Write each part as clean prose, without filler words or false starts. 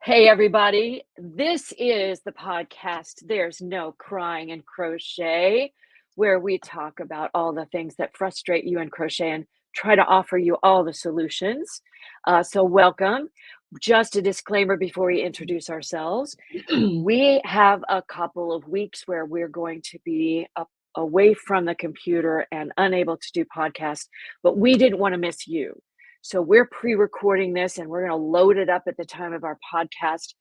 Hey, everybody. This is the podcast, There's No Crying in Crochet, where we talk about all the things that frustrate you in crochet and try to offer you all the solutions. So, welcome. Just a disclaimer before we introduce ourselves. We have a couple of weeks where we're going to be away from the computer and unable to do podcasts, but we didn't want to miss you. So we're pre-recording this and we're going to load it up at the time of our podcast,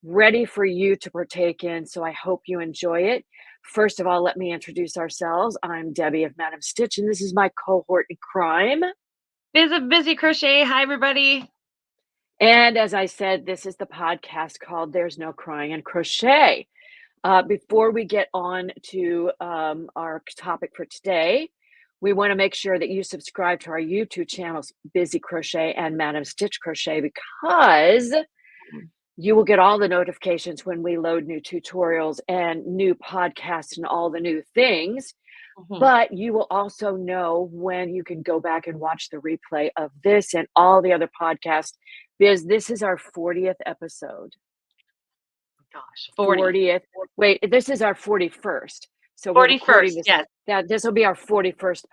ready for you to partake in. So I hope you enjoy it. First of all, let me introduce ourselves. I'm Debbie of Madam Stitch, and this is my cohort in crime. Busy Crochet. Hi, everybody. And as I said, this is the podcast called There's No Crying in Crochet. Before we get on to our topic for today, we want to make sure that you subscribe to our YouTube channels, Busy Crochet and Madam Stitch Crochet, because you will get all the notifications when we load new tutorials and new podcasts and all the new things. But you will also know when you can go back and watch the replay of this and all the other podcasts, because this is our 40th episode. Gosh, 40th. Wait, this is our 41st. So 41st, yes. This will be our 41st,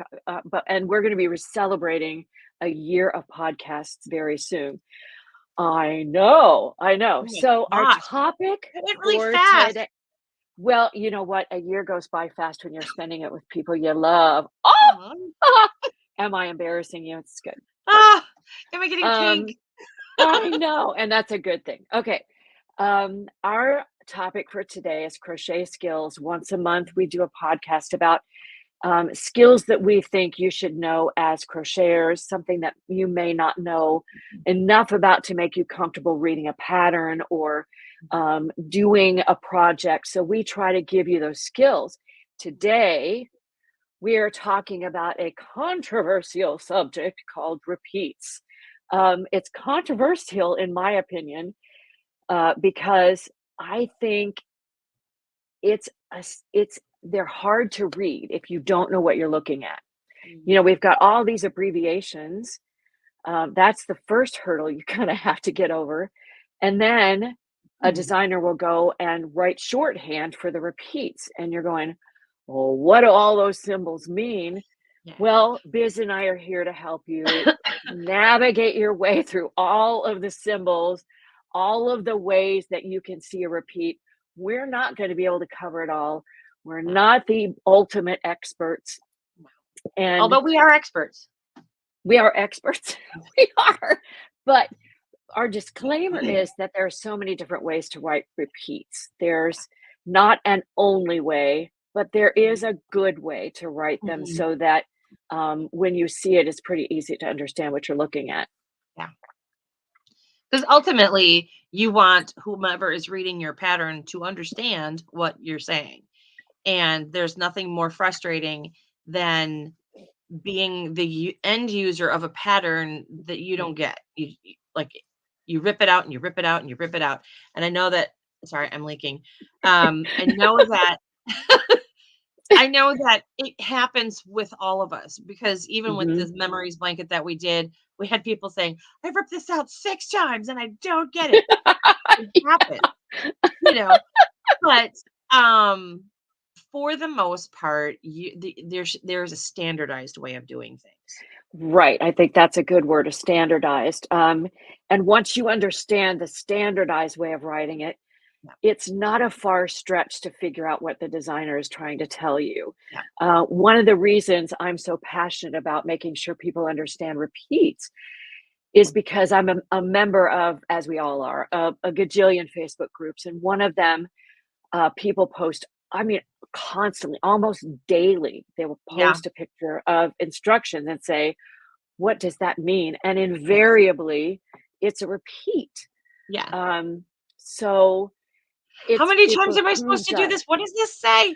and we're going to be celebrating a year of podcasts very soon. I know. Oh So my our gosh. topic It went really for fast. today. Well, you know what? A year goes by fast when you're spending it with people you love. Oh, am I embarrassing you? It's good. Am I getting pink? I know, and that's a good thing. Okay. Our topic for today is crochet skills. Once a month, we do a podcast about skills that we think you should know as crocheters, something that you may not know enough about to make you comfortable reading a pattern or doing a project. So we try to give you those skills. Today, we are talking about a controversial subject called repeats. It's controversial, in my opinion, because I think they're hard to read if you don't know what you're looking at. You know, we've got all these abbreviations. That's the first hurdle you kind of have to get over. And then a designer will go and write shorthand for the repeats. And you're going, well, what do all those symbols mean? Yeah. Well, Biz and I are here to help you navigate your way through all of the symbols, all of the ways that you can see a repeat. We're not going to be able to cover it all. We're not the ultimate experts. And although we are experts. We are experts. We are. But our disclaimer is that there are so many different ways to write repeats. There's not an only way, but there is a good way to write them so that when you see it, it's pretty easy to understand what you're looking at. Yeah. Because ultimately, you want whomever is reading your pattern to understand what you're saying. And there's nothing more frustrating than being the end user of a pattern that you don't get. You rip it out and you rip it out and you rip it out. And I know that, sorry, I'm leaking. I know that I know that it happens with all of us, because even with this memories blanket that we did, we had people saying, I've ripped this out 6 times and I don't get it. It happens, you know, but for the most part, there's a standardized way of doing things. Right. I think that's a good word, a standardized. And once you understand the standardized way of writing it, it's not a far stretch to figure out what the designer is trying to tell you. One of the reasons I'm so passionate about making sure people understand repeats is because I'm a member of, as we all are, a gajillion Facebook groups. And one of them, people post, constantly, almost daily, they will post a picture of instructions and say, what does that mean? And invariably, it's a repeat. So how many times am I supposed to do this? What does this say?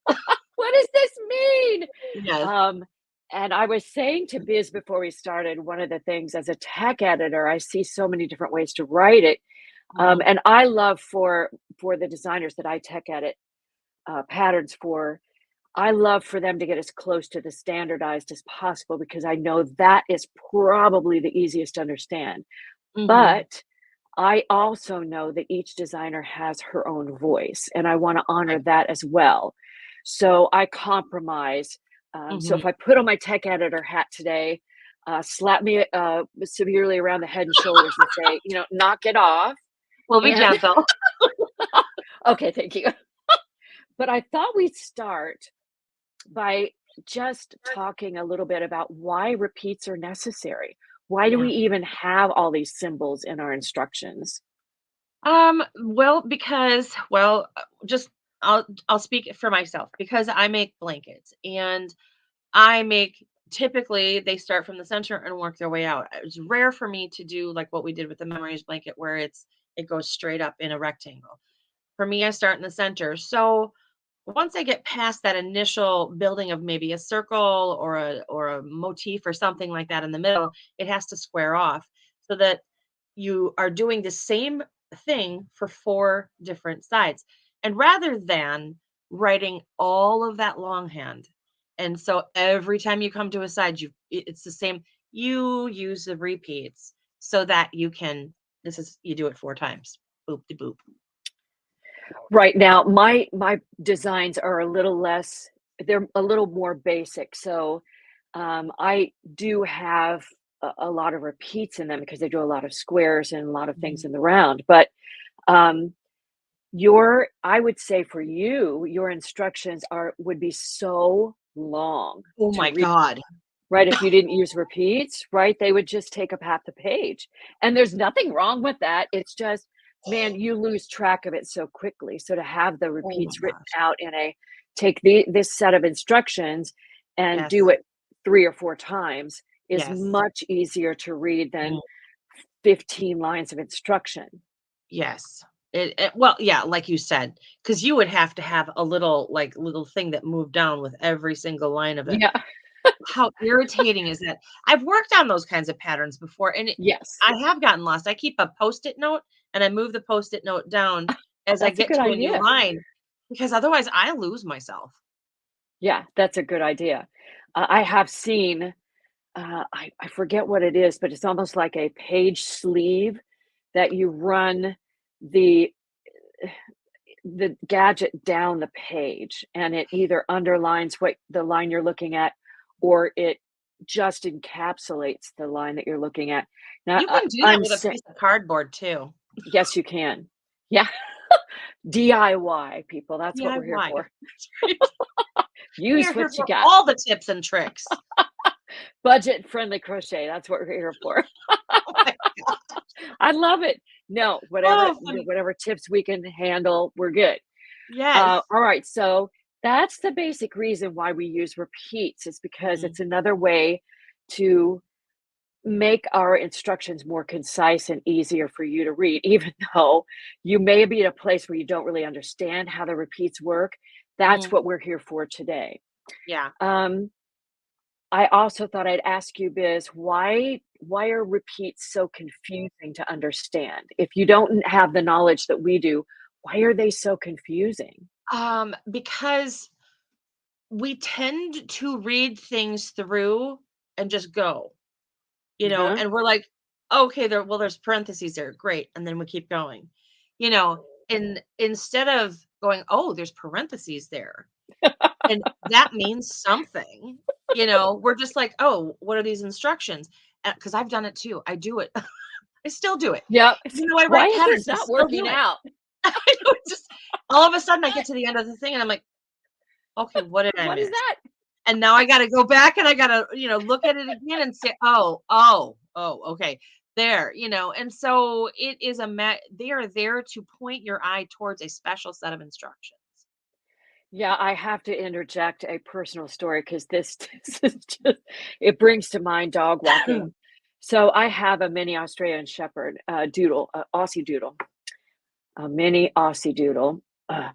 What does this mean? Yes. And I was saying to Biz before we started, one of the things as a tech editor, I see so many different ways to write it. And I love for the designers that I tech edit patterns for, I love for them to get as close to the standardized as possible, because I know that is probably the easiest to understand. But I also know that each designer has her own voice, and I wanna honor Okay. that as well. So I compromise. So Mhm. if I put on my tech editor hat today, slap me, severely around the head and shoulders and say, "Knock it off." We'll be And gentle. okay, thank you. But I thought we'd start by just talking a little bit about why repeats are necessary. Why do we Yeah. even have all these symbols in our instructions? Well, because just I'll speak for myself because I make blankets and I make typically they start from the center and work their way out. It's rare for me to do like what we did with the memories blanket where it goes straight up in a rectangle. For me, I start in the center. So once I get past that initial building of maybe a circle or a motif or something like that in the middle, it has to square off so that you are doing the same thing for four different sides. And rather than writing all of that longhand, and so every time you come to a side, it's the same. You use the repeats so that you can. You do it four times. Boop de boop. Right now, my designs are a little less, they're a little more basic. So I do have a lot of repeats in them because they do a lot of squares and a lot of things Mhm. in the round. But um, I would say for you, your instructions would be so long Oh to my read, god. right? If you didn't use repeats, right? They would just take up half the page. And there's nothing wrong with that. It's just, man, you lose track of it so quickly. So to have the Oh my repeats written gosh. out take this set of instructions and do Yes. it 3 or 4 times is Yes. much easier to read than Mm, 15 lines of instruction. yes. Well, yeah, like you said, because you would have to have a little thing that moved down with every single line of it. Yeah. How irritating is that? I've worked on those kinds of patterns before, and Yes. I have gotten lost. I keep a Post-it note, and I move the Post-it note down as I That's a get good to a new idea. line, because otherwise I lose myself. Yeah, that's a good idea. I have seen, I forget what it is, but it's almost like a page sleeve that you run the the gadget down the page, and it either underlines what the line you're looking at, or it just encapsulates the line that you're looking at. Now, You can do that I'm with a sa piece of cardboard too. yes, you can. Yeah, DIY people, that's what we're here DIY. for. That's right. We Use are here what you for got. all the tips and tricks. Budget-friendly crochet, that's what we're here for. Oh my god. I love it. No, Oh, funny. whatever tips we can handle, we're good. Yes. All right, so that's the basic reason why we use repeats is because Mhm. it's another way to make our instructions more concise and easier for you to read, even though you may be at a place where you don't really understand how the repeats work. That's Mhm. what we're here for today. Yeah. Um, I also thought I'd ask you, Biz, why are repeats so confusing to understand? If you don't have the knowledge that we do, why are they so confusing? Because we tend to read things through and just go, Uh-huh. and we're like, okay, there's parentheses there, great, and then we keep going, you know, and instead of going, oh, there's parentheses there, and that means something, we're just like, oh, what are these instructions? Because I've done it too. I do it. I still do it. Yep. Even though I Why write is this patterns, I not still working do it. out? I know, it's just all of a sudden I get to the end of the thing and I'm like, okay, what did I What is miss? that? And now I gotta go back and I gotta, look at it again and say, "Oh, oh, oh, okay, there," and so it is they are there to point your eye towards a special set of instructions. Yeah, I have to interject a personal story because this is just, it brings to mind dog walking. So I have a mini Australian Shepherd, doodle, Aussie doodle, a mini Aussie doodle, uh,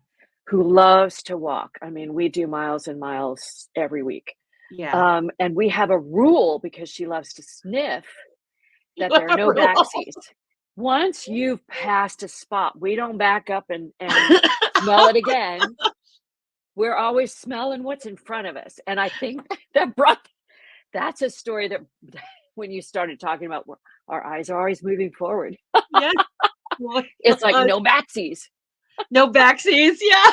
who loves to walk. I mean, we do miles and miles every week. Yeah. And we have a rule because she loves to sniff You that have there are a no rule. backsies. Once you've passed a spot, we don't back up and smell it again. We're always smelling what's in front of us. And I think that brought that's a story that when you started talking about our eyes are always moving forward. Yeah. my It's like gosh. no backsies. No backsies. Yeah.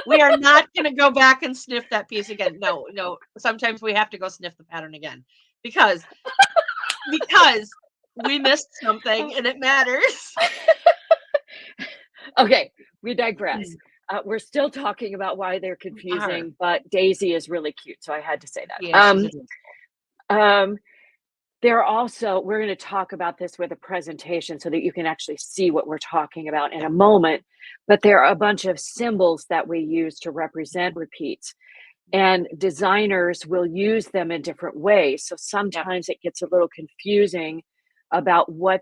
We are not going to go back and sniff that piece again. No, no. Sometimes we have to go sniff the pattern again because we missed something and it matters. Okay, we digress. Mm. We're still talking about why they're Are. confusing, but Daisy is really cute, so I had to say that. Yeah, she's a dope. Um, There also we're gonna talk about this with a presentation so that you can actually see what we're talking about in Yeah. a moment, but there are a bunch of symbols that we use to represent repeats, and designers will use them in different ways, so Yep. sometimes it gets a little confusing about what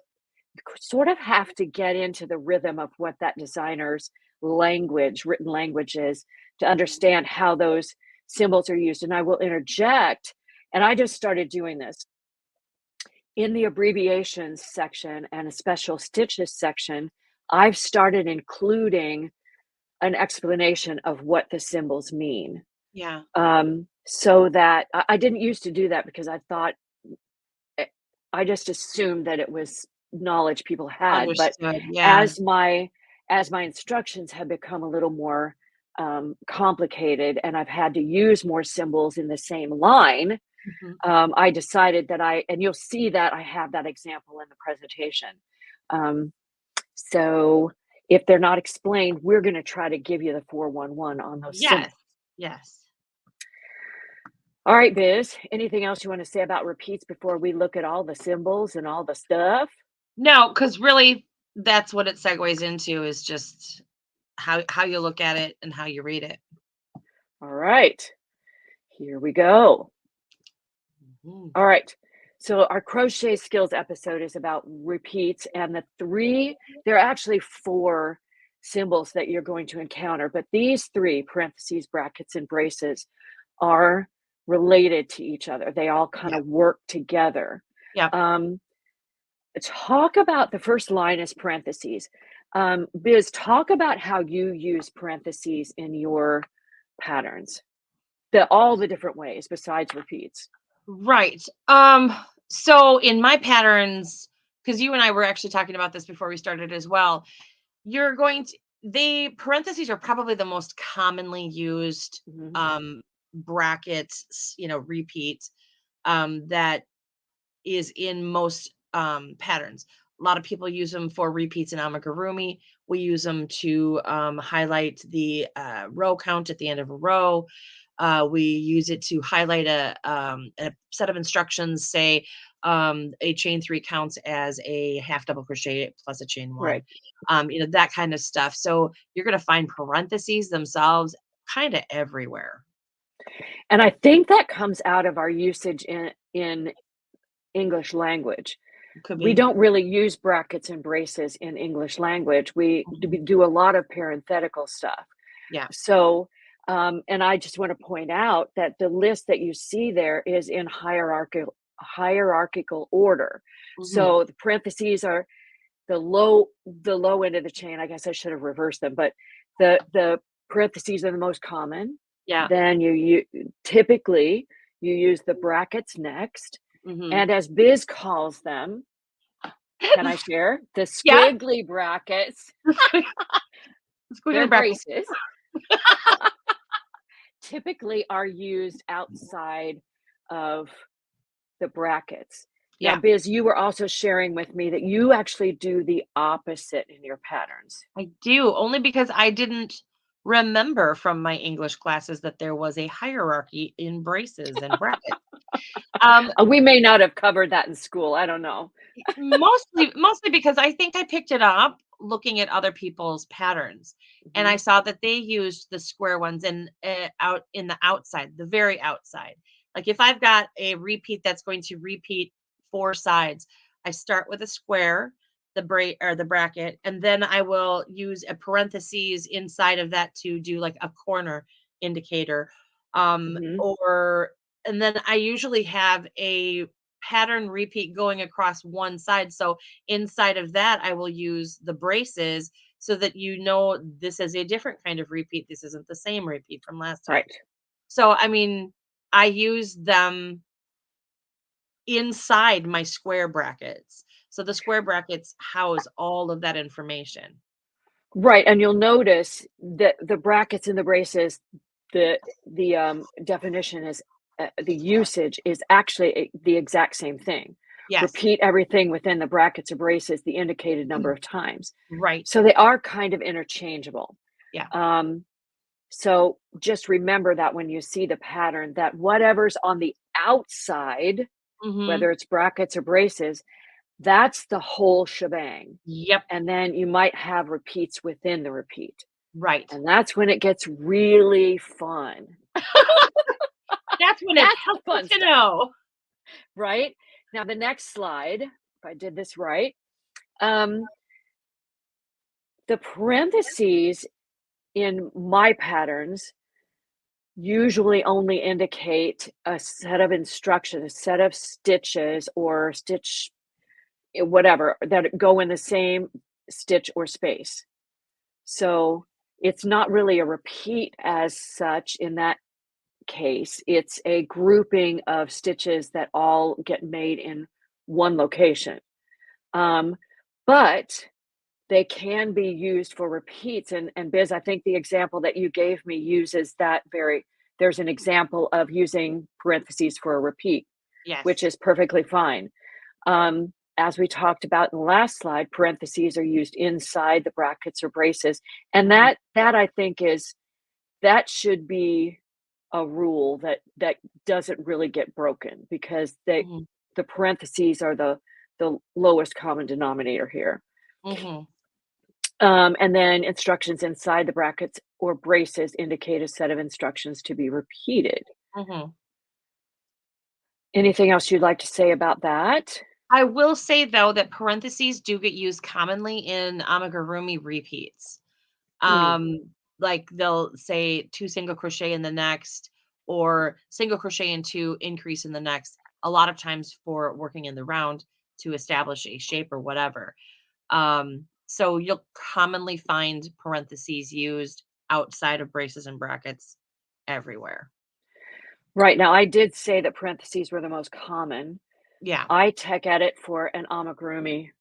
sort of have to get into the rhythm of what that designer's language, written language is to Mhm. understand how those symbols are used, and I will interject, and I just started doing this in the abbreviations section and a special stitches section, I've started including an explanation of what the symbols mean. Yeah. So that I didn't used to do that because I thought eh, I just assumed that it was knowledge people had. But Understood. Yeah. as my as my instructions have become a little more complicated and I've had to use more symbols in the same line, Mhm. I decided that and you'll see that I have that example in the presentation. Um, so if they're not explained, we're going to try to give you the 411 on those Yes. symbols. Yes. All right, Biz, anything else you want to say about repeats before we look at all the symbols and all the stuff? No, because really that's what it segues into is just how you look at it and how you read it. All right, here we go. Mhm. All right. So our crochet skills episode is about repeats and there are actually four symbols that you're going to encounter, but these three parentheses, brackets, and braces are related to each other. They all kind Yep. of work together. Yep. Um, Talk about the first line is parentheses. Biz, talk about how you use parentheses in your patterns, all the different ways besides repeats. Right. So in my patterns, because you and I were actually talking about this before we started as well, you're going to they parentheses are probably the most commonly used Mhm. brackets, repeat that is in most patterns. A lot of people use them for repeats in amigurumi. We use them to highlight the row count at the end of a row. We use it to highlight a set of instructions, say a chain three counts as a half double crochet plus a chain one, Right. that kind of stuff. So you're going to find parentheses themselves kind of everywhere. And I think that comes out of our usage in English language. Could We be. don't really use brackets and braces in English language. We Mhm. do a lot of parenthetical stuff. Yeah. So, and I just want to point out that the list that you see there is in hierarchical order. Hmm. So the parentheses are the low end of the chain. I guess I should have reversed them, but the parentheses are the most common. Yeah. Then typically you use the brackets next, Hmm. and as Biz calls them, can I share? The Yeah. squiggly brackets, Squiggly they're brackets. braces, typically are used outside of the brackets. Now, Yeah, Biz, you were also sharing with me that you actually do the opposite in your patterns. I do, only because I didn't remember from my English classes that there was a hierarchy in braces and brackets. Um, We may not have covered that in school. I don't know. mostly because I think I picked it up looking at other people's patterns, and I Mhm. saw that they used the square ones in out in the outside, the very outside. Like if I've got a repeat that's going to repeat four sides, I start with a square, the or the bracket, and then I will use a parentheses inside of that to do like a corner indicator. Mhm. Or and then I usually have a pattern repeat going across one side. So inside of that, I will use the braces so that this is a different kind of repeat. This isn't the same repeat from last time. Right. So, I mean, I use them inside my square brackets. So the square brackets house all of that information. Right, and you'll notice that the brackets and the braces, the definition is, the usage is actually the exact same thing. Yes. Repeat everything within the brackets or braces the indicated number of times. Right. So they are kind of interchangeable. Yeah. Um, so just remember that when you see the pattern, that whatever's on the outside, Mhm. whether it's brackets or braces, that's the whole shebang. Yep. And then you might have repeats within the repeat. Right. And that's when it gets really fun. That's when it's That's the helpful fun to stuff, know. right? Now the next slide, if I did this right, um, the parentheses in my patterns usually only indicate a set of instructions, a set of stitches or stitch whatever that go in the same stitch or space. So it's not really a repeat as such in that case. It's a grouping of stitches that all get made in one location. Um, but they can be used for repeats. And Biz, I think the example that you gave me uses that very, there's an example of using parentheses for a repeat, which Yes. is perfectly fine. As we talked about in the last slide, parentheses are used inside the brackets or braces. And Mhm. that I think is that should be a rule that doesn't really get broken because Mhm. the parentheses are the lowest common denominator here. Mhm. And then instructions inside the brackets or braces indicate a set of instructions to be repeated. Mhm. Anything else you'd like to say about that? I will say though that parentheses do get used commonly in amigurumi repeats. Mm, Like they'll say 2 single crochet in the next or single crochet and 2 increase in the next, a lot of times for working in the round to establish a shape or whatever. So you'll commonly find parentheses used outside of braces and brackets everywhere. right, now I did say that parentheses were the most common. Yeah. I tech edit for an amigurumi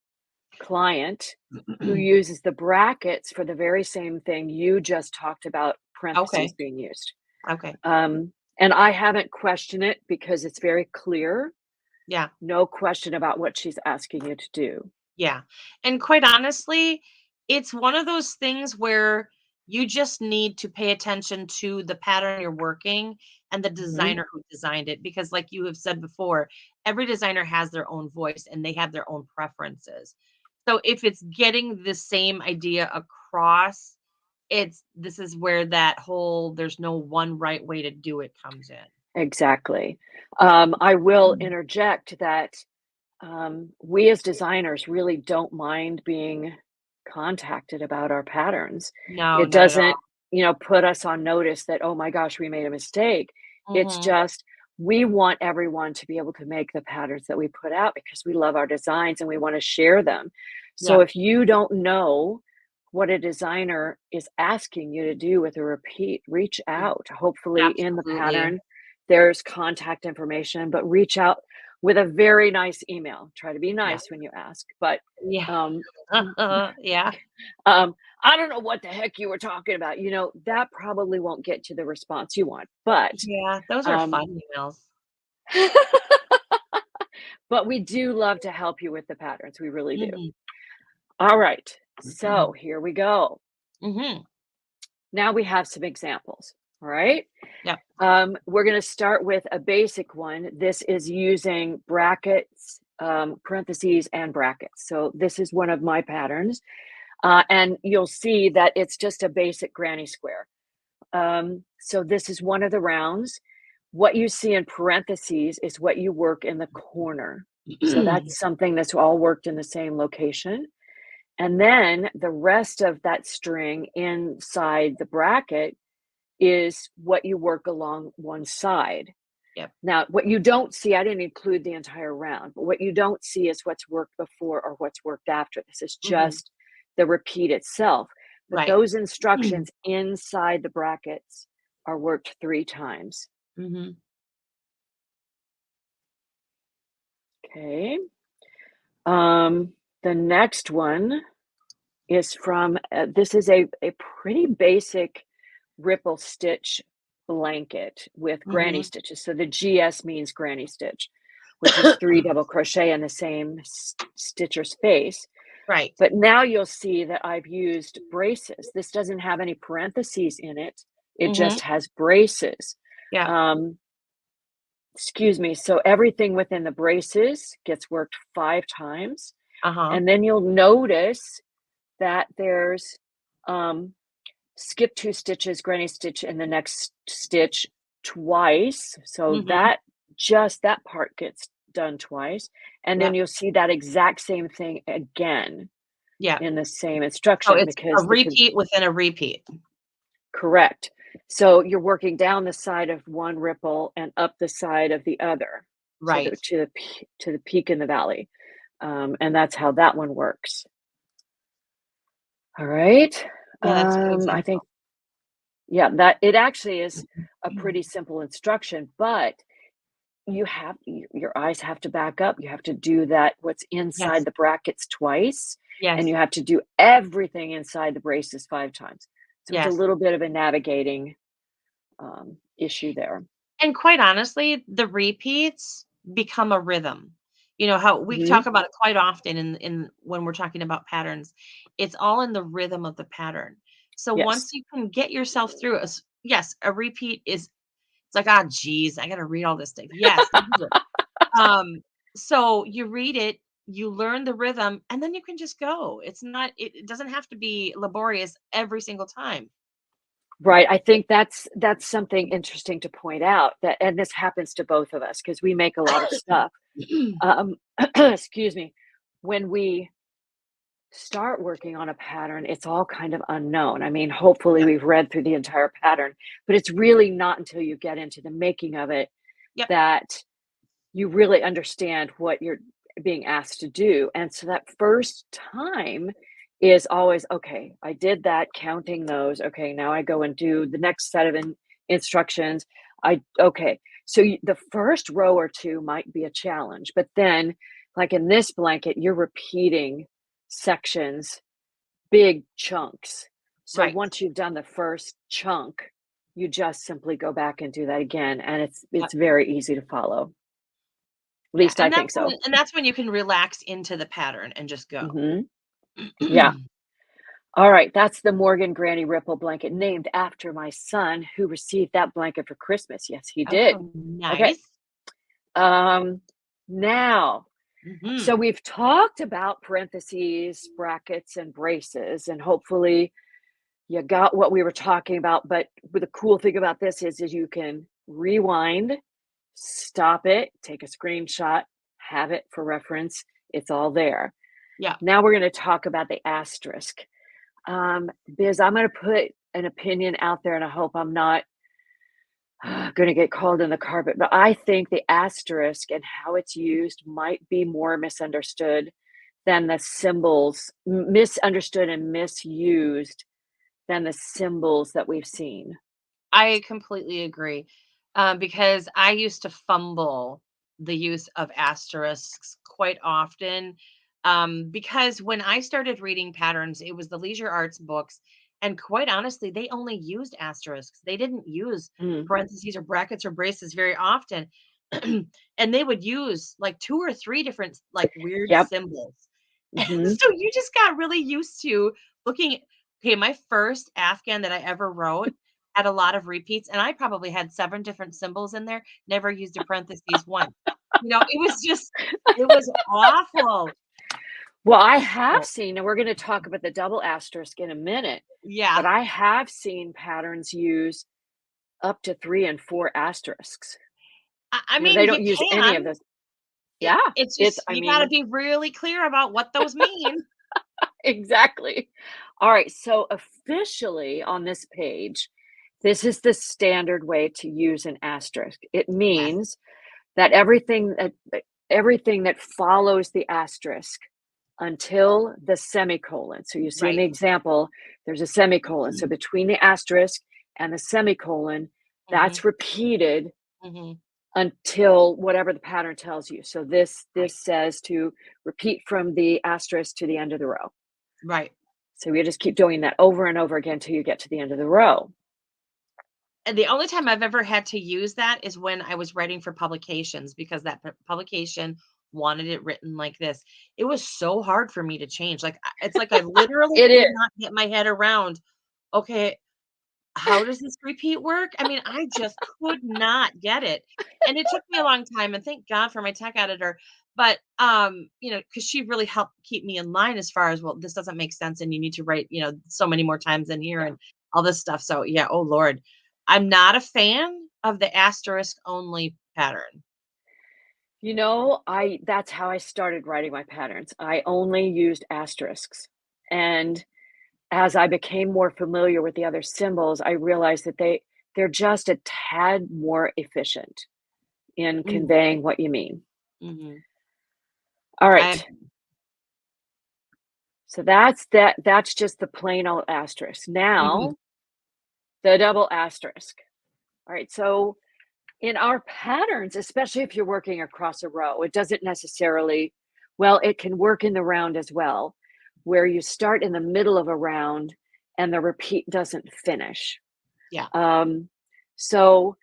client who uses the brackets for the very same thing you just talked about parentheses Okay. being used. Okay. And I haven't questioned it because it's very clear. Yeah. No question about what she's asking you to do. Yeah. And quite honestly, it's one of those things where you just need to pay attention to the pattern you're working and the Mhm. designer who designed it. Because, like you have said before, every designer has their own voice and they have their own preferences. So, if it's getting the same idea across, this is where that whole there's no one right way to do it comes in. Exactly. I will Mhm. interject that we as designers really don't mind being contacted about our patterns. No, It not at all. doesn't, put us on notice that, oh my gosh, we made a mistake. It's Hmm. just we want everyone to be able to make the patterns that we put out because we love our designs and we want to share them. So Yeah, if you don't know what a designer is asking you to do with a repeat, reach out. Hopefully, in the absolutely. pattern, there's contact information, but reach out with a very nice email. Try to be Yeah. nice when you ask, but Yeah. um, Yeah. I don't know what the heck you were talking about. That probably won't get you the response you want, Yeah, those are um, fun emails. but we do love to help you with the patterns. We really do. Mhm. All right, so here we go. Mhm. Now we have some examples. All right. Yep. We're going to start with a basic one. This is using brackets, parentheses, and brackets. So this is one of my patterns. And you'll see that it's just a basic granny square. So this is one of the rounds. What you see in parentheses is what you work in the corner. So that's something that's all worked in the same location. And then the rest of that string inside the bracket is what you work along one side. Yep. Now, what you don't see, I didn't include the entire round, but what you don't see is what's worked before or what's worked after. This is Mhm. just the repeat itself. But Right. those instructions inside the brackets are worked 3 times. Mhm. Okay. The next one is from, this is a pretty basic ripple stitch blanket with granny Mhm. stitches. So the GS means granny stitch, which is 3 double crochet in the same stitcher's face. Right. But now you'll see that I've used braces. This doesn't have any parentheses in it. It Mhm. just has braces. Yeah. Um, excuse me. So everything within the braces gets worked 5 times. Uh-huh. And then you'll notice that there's skip 2 stitches, granny stitch in the next stitch twice. So Mhm. that part gets done twice. And then Yep. you'll see that exact same thing again Yeah. in the same So instruction it's a because repeat within a repeat. correct. So you're working down the side of one ripple and up the side of the other. So Right. to the peak in the valley. And that's how that one works. All right. Yeah, that's a good I think, example. yeah, that it actually is a Mhm. pretty simple instruction, but your eyes have to back up. You have to do that what's inside Yes. the brackets twice, and Yes. you have to do everything inside the braces 5 times. So it's a Yes. little bit of a navigating issue there. And quite honestly, the repeats become a rhythm. You know how we Mhm. talk about it quite often in when we're talking about patterns. It's all in the rhythm of the pattern. So once Yes. you can get yourself through a yes, a repeat is it's like, ah, geez, I got to read all this stuff. Yes, you do. So you read it, you learn the rhythm, and then you can just go. It's not. It doesn't have to be laborious every single time. Right, I think that's something interesting to point out that and this happens to both of us because we make a lot of stuff. Um, excuse me. When we start working on a pattern, it's all kind of unknown. I mean, hopefully Yep. we've read through the entire pattern, but it's really not until you get into the making of it Yep. that you really understand what you're being asked to do. And so that first time is always, okay, I did that, counting those. Okay, now I go and do the next set of instructions. Okay. So the first row or two might be a challenge, but then, like in this blanket, you're repeating sections, big chunks. So Right. once you've done the first chunk, you just simply go back and do that again, and Yep. it's very easy to follow. At Yeah, least I think so. and that's when you can relax into the pattern and just go. Mhm. Yeah. Alright, that's the Morgan Granny Ripple blanket named after my son who received that blanket for Christmas. Yes, he did. Oh, Okay. nice. Um, now, so Mhm. we've talked about parentheses, brackets, and braces, and hopefully you got what we were talking about, but the cool thing about this is you can rewind, stop it, take a screenshot, have it for reference. It's all there. Yeah. Now we're gonna talk about the asterisk. Biz, I'm gonna put an opinion out there, and I hope I'm not gonna get called in the carpet, but I think the asterisk and how it's used might be more misunderstood than the symbols, misunderstood and misused than the symbols that we've seen. I completely agree, because I used to fumble the use of asterisks quite often, because when I started reading patterns, it was the leisure arts books, and quite honestly, they only used asterisks. They didn't use Mm, parentheses or brackets or braces very often, and they would use like 2 or 3 different like weird yep. symbols. And Mhm. so you just got really used to looking at okay, my first Afghan that I ever wrote had a lot of repeats, and I probably had 7 different symbols in there, never used a parentheses once. You know, it was just it was awful. Well, I have Awful. seen, and we're gonna talk about the double asterisk in a minute, but Yeah. I have seen patterns use up to 3 and 4 asterisks. I You know, mean, they you don't use any of can. those. Yeah, It's it's just I you gotta mean, be really clear about what those mean. exactly. Alright, so officially on this page, this is the standard way to use an asterisk. It Yes. means that everything that follows the asterisk until the semicolon. So you see in the Right. example, there's a semicolon. So between the asterisk and the semicolon, Mhm. that's repeated Mhm. until whatever the pattern tells you. So this says to repeat from the asterisk to the end of the row. Right. So you just keep doing that over and over again till you get to the end of the row. And the only time I've ever had to use that is when I was writing for publications because that publication wanted it written like this. It was so hard for me to change. Like it's like I literally It could is. not get my head around, okay, how does this repeat work? I mean, I just could not get it. And it took me a long time, and thank God for my tech editor. But because she really helped keep me in line as far as, well, this doesn't make sense and you need to write, so many more times in here Yeah. and all this stuff. So yeah, oh Lord. I'm not a fan of the asterisk only pattern. I that's how I started writing my patterns. I only used asterisks. And as I became more familiar with the other symbols, I realized that they're just a tad more efficient in Mm, conveying what you mean. mhm. All I right. So that's just the plain old asterisk. mhm, Now, the double asterisk. All right. So in our patterns, especially if you're working across a row, it doesn't necessarily, well, it can work in the round as well, where you start in the middle of a round and the repeat doesn't finish. yeah. Um, so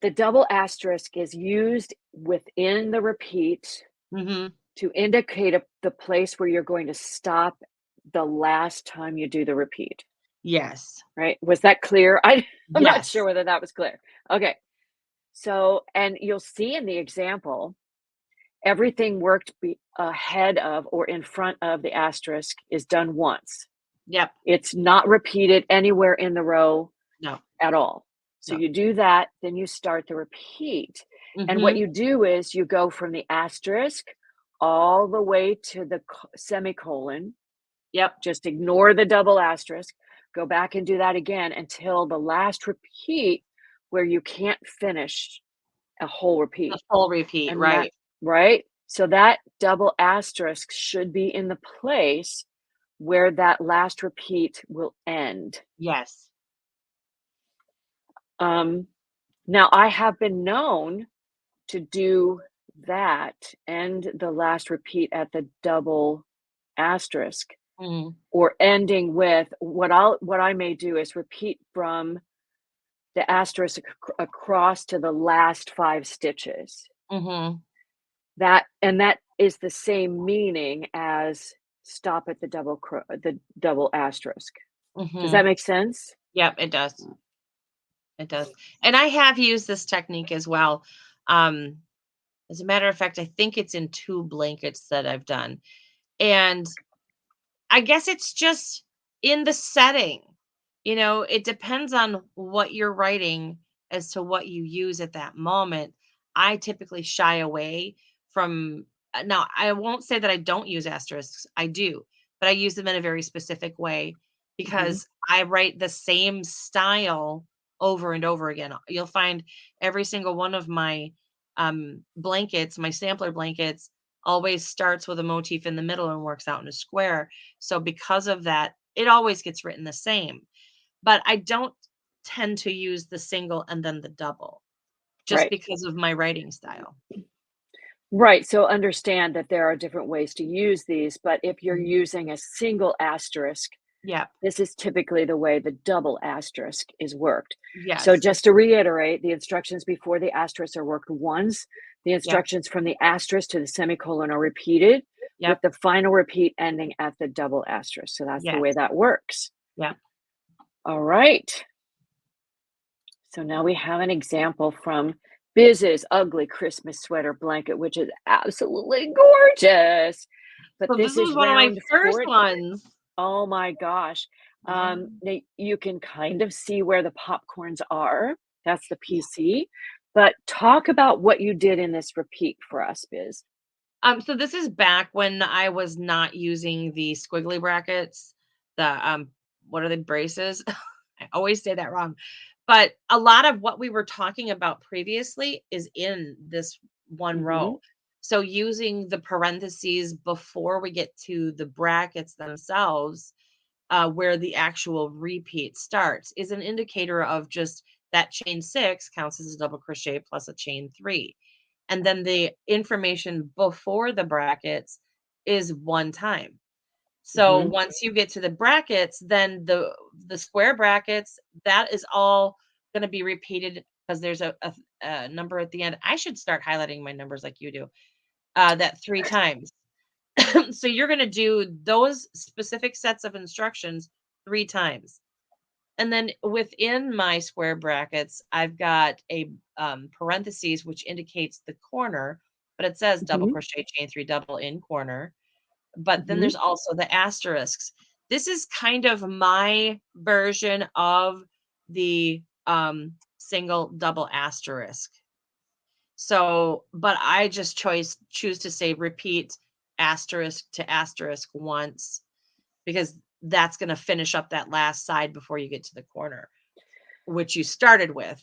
the double asterisk is used within the repeat Mhm. to indicate the place where you're going to stop the last time you do the repeat, Yes. right? Was that clear? I'm not sure Yes. whether that was clear. Okay. So, and you'll see in the example, everything worked ahead of or in front of the asterisk is done once. Yep. It's not repeated anywhere in the row No. at all. So No. you do that, then you start the repeat. And what Mhm. you do is you go from the asterisk all the way to the semicolon. Yep. Just ignore the double asterisk. Go back and do that again until the last repeat where you can't finish a whole The repeat. full repeat, And that, right. right? So that double asterisk should be in the place where that last repeat will end. Yes. Um, Now, I have been known to do that and the last repeat at the double asterisk, Mhm. or ending with what I may do is repeat from the asterisk across to the last 5 stitches. Mhm. That is the same meaning as stop at the double asterisk. Does that Mhm. make sense? Yep, it does. It does. And I have used this technique as well. Um, as a matter of fact, I think it's in 2 blankets that I've done. And I guess it's just in the setting. It depends on what you're writing as to what you use at that moment. I typically shy away from, now, I won't say that I don't use asterisks. I do, but I use them in a very specific way Mhm. because I write the same style over and over again. You'll find every single one of my blankets, my sampler blankets, always starts with a motif in the middle and works out in a square. So because of that, it always gets written the same. But I don't tend to use the single and then the double just Right. because of my writing style. Right, so understand that there are different ways to use these, but if you're Mhm. using a single asterisk, Yep. this is typically the way the double asterisk is worked. So Yes. just to reiterate, the instructions before the asterisk are worked once. The Yep. instructions from the asterisk to the semicolon are repeated, with Yep. the final repeat ending at the double asterisk. So that's the way Yes. that works. Yep. All right. So now we have an example from Biz's ugly Christmas sweater blanket, which is absolutely gorgeous. But So this this was is one of my round first 4. ones. Oh my gosh. Yeah. Now you can kind of see where the popcorns are. That's the Yeah. PC. But talk about what you did in this repeat for us, Biz. So this is back when I was not using the squiggly brackets, the what are the braces? I always say that wrong. But a lot of what we were talking about previously is in this one Hmm. row. So using the parentheses before we get to the brackets themselves, where the actual repeat starts, is an indicator of just that chain 6 counts as a double crochet plus a chain 3. And then the information before the brackets is 1 time. So Mhm. once you get to the brackets, then the square brackets, that is all going to be repeated because there's a number at the end. I should start highlighting my numbers like you do. That 3 times. So you're going to do those specific sets of instructions 3 times. And then within my square brackets, I've got a parentheses, which indicates the corner, but it says double Mhm. crochet, chain 3, double in corner. But then Mhm. there's also the asterisks. This is kind of my version of the single double asterisk. So, but I just choose to say repeat asterisk to asterisk once because that's going to finish up that last side before you get to the corner, which you started with.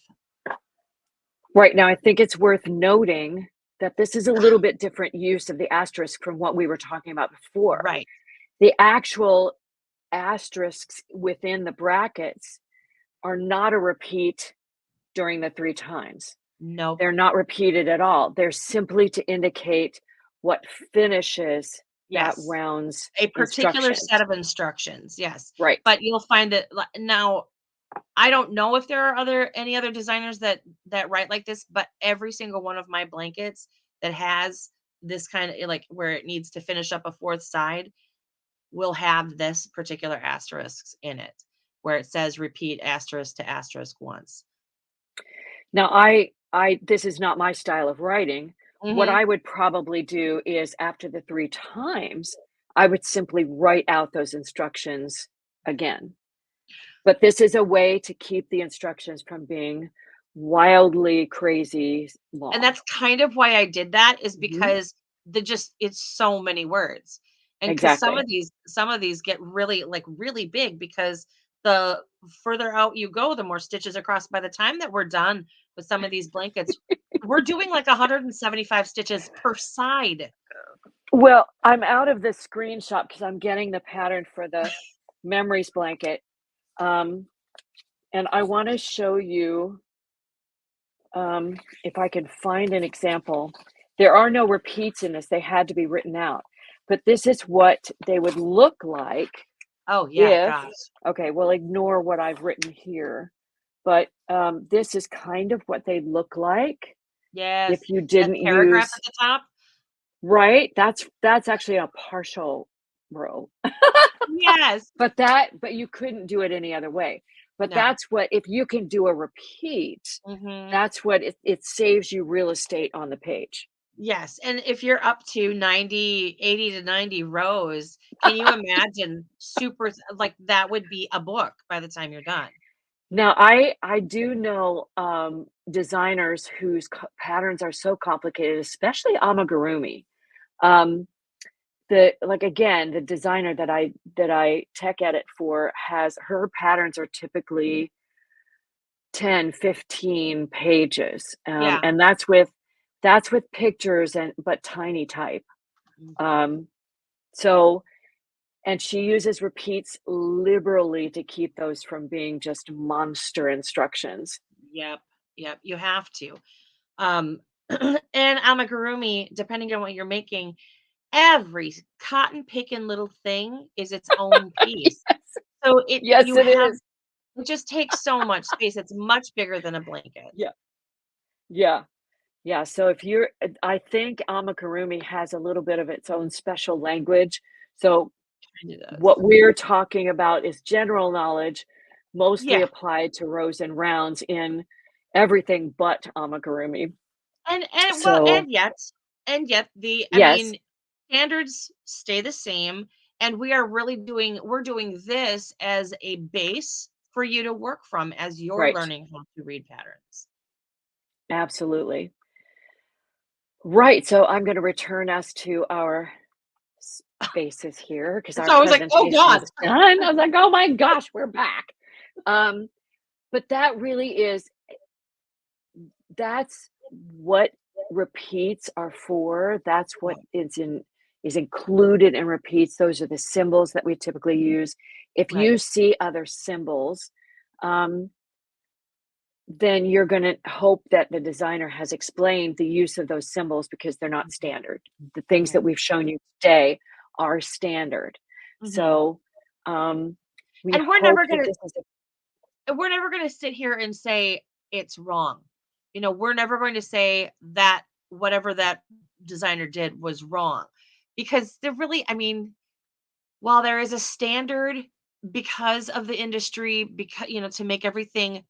Right, now I think it's worth noting that this is a little bit different use of the asterisk from what we were talking about before. Right. The actual asterisks within the brackets are not a repeat during the 3 times. Nope. They're not repeated at all. They're simply to indicate what finishes that Yes. round's A particular set instructions. of instructions. Yes. Right. But you'll find that now I don't know if there are any other designers that write like this, but every single one of my blankets that has this kind of like where it needs to finish up a fourth side will have this particular asterisks in it, where it says repeat asterisk to asterisk once. Now I this is not my style of writing. What Mhm. I would probably do is after the 3 times, I would simply write out those instructions again. But this is a way to keep the instructions from being wildly crazy And long. that's kind of why I did that is Mhm. because the just it's so many words. And because Exactly. some of these get really like really big because the further out you go, the more stitches across. By the time that we're done with some of these blankets, we're doing like 175 stitches per side. Well, I'm out of the screenshot because I'm getting the pattern for the memories blanket, um, and I wanna show you, if I can find an example. There are no repeats in this, they had to be written out, but this is what they would look like Oh yeah, if gosh. okay, we'll ignore what I've written here, but, this is kind of what they look like Yes. if you That didn't paragraph use at the top. right? That's actually a partial row. Yes. But you couldn't do it any other way. But No. that's what if you can do a repeat, Mhm. that's what it saves you real estate on the page. Yes, and if you're up to 90, 80 to 90 rows, can you imagine super like, that would be a book by the time you're done. Now I do know, designers whose patterns are so complicated, especially amigurumi. Um, the like, again, the designer that I tech edit for has her patterns are typically 10, 15 pages, Yeah. and that's with pictures and but tiny type. Mhm. Um, so and she uses repeats liberally to keep those from being just monster instructions. Yep, yep, you have to. And amigurumi, depending on what you're making, every cotton picking little thing is its own piece. Yes. So it Yes, you it have is. it just takes so much space. It's much bigger than a blanket. Yeah, yeah, yeah, so if you're I think amigurumi has a little bit of its own special language, so Kinda what does. we're talking about is general knowledge, mostly Yeah. applied to rows and rounds in everything but amigurumi. And well, So, and yet the I yes, mean, standards stay the same, and we're doing this as a base for you to work from as you're right, learning how to read patterns. absolutely. Right, so I'm gonna return us to our spaces here because our So I was like, "Oh presentation god." is done. I was like, "Oh my gosh, we're back." Um, but that really is that's what repeats are for. That's what is included in repeats. Those are the symbols that we typically use. If you Right. see other symbols, um, then you're going to hope that the designer has explained the use of those symbols because they're not standard. The things that Right. we've shown you today are standard. Mhm. So um, we And we're hope never that gonna this is a we're never gonna sit here and say it's wrong. We're never going to say that whatever that designer did was wrong because they're really, I mean, while there is a standard because of the industry, because to make everything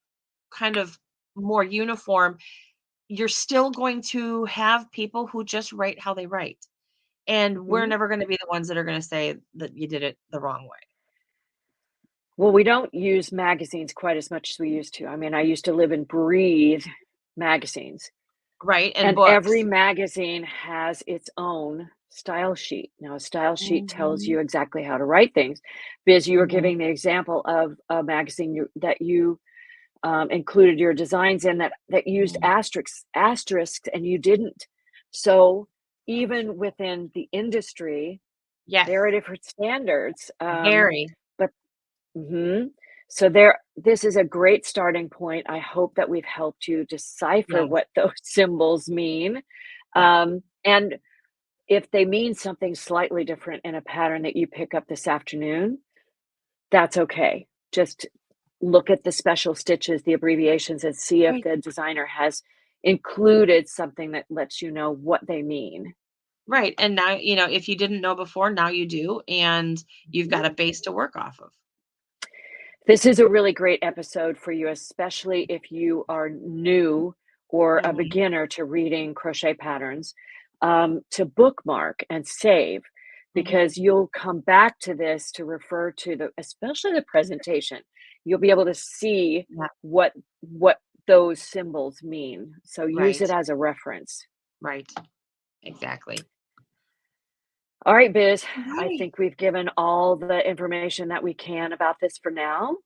kind of more uniform, you're still going to have people who just write how they write. And we're Mhm. never going to be the ones that are going to say that you did it the wrong way. Well, we don't use magazines quite as much as we used to. I mean, I used to live and breathe magazines. Right? And And every books. magazine has its own style sheet. Now, a style sheet tells Mhm. you exactly how to write things. Because you were Mhm. giving the example of a magazine that you included your designs in that used Mhm. asterisks, and you didn't. So even within the industry, Yes. there are different standards. Very. But mhm. So this is a great starting point. I hope that we've helped you decipher Yes. what those symbols mean. Yeah. And if they mean something slightly different in a pattern that you pick up this afternoon, that's okay. Just look at the special stitches, the abbreviations, and see if Right. the designer has included something that lets you know what they mean. Right. And now, if you didn't know before, now you do, and you've Mhm. got a base to work off of. This is a really great episode for you, especially if you are new or a Mhm. beginner to reading crochet patterns, to bookmark and save, Mhm. because you'll come back to this to refer to especially the presentation. You'll be able to see Yeah. what those symbols mean. So use Right. it as a reference. Right. Exactly. All right, Biz, I Right. think we've given all the information that we can about this for now.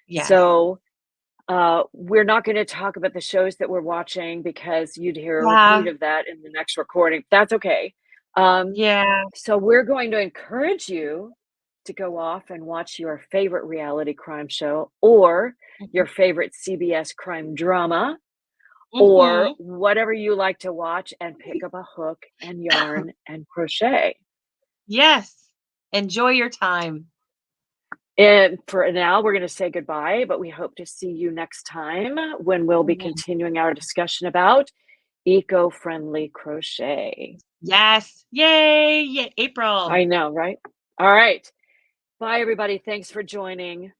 Yes. So we're not gonna talk about the shows that we're watching because you'd hear a repeat Yeah. of that in the next recording. That's okay. Um, Yeah. so we're going to encourage you to go off and watch your favorite reality crime show or Mhm. your favorite CBS crime drama or Mhm. whatever you like to watch and pick up a hook and yarn and crochet. Yes. Enjoy your time. And for now, we're going to say goodbye, but we hope to see you next time when we'll be Mhm. continuing our discussion about eco-friendly crochet. Yes. Yay. Yay. April. I know, right? All right. Bye, everybody. Thanks for joining.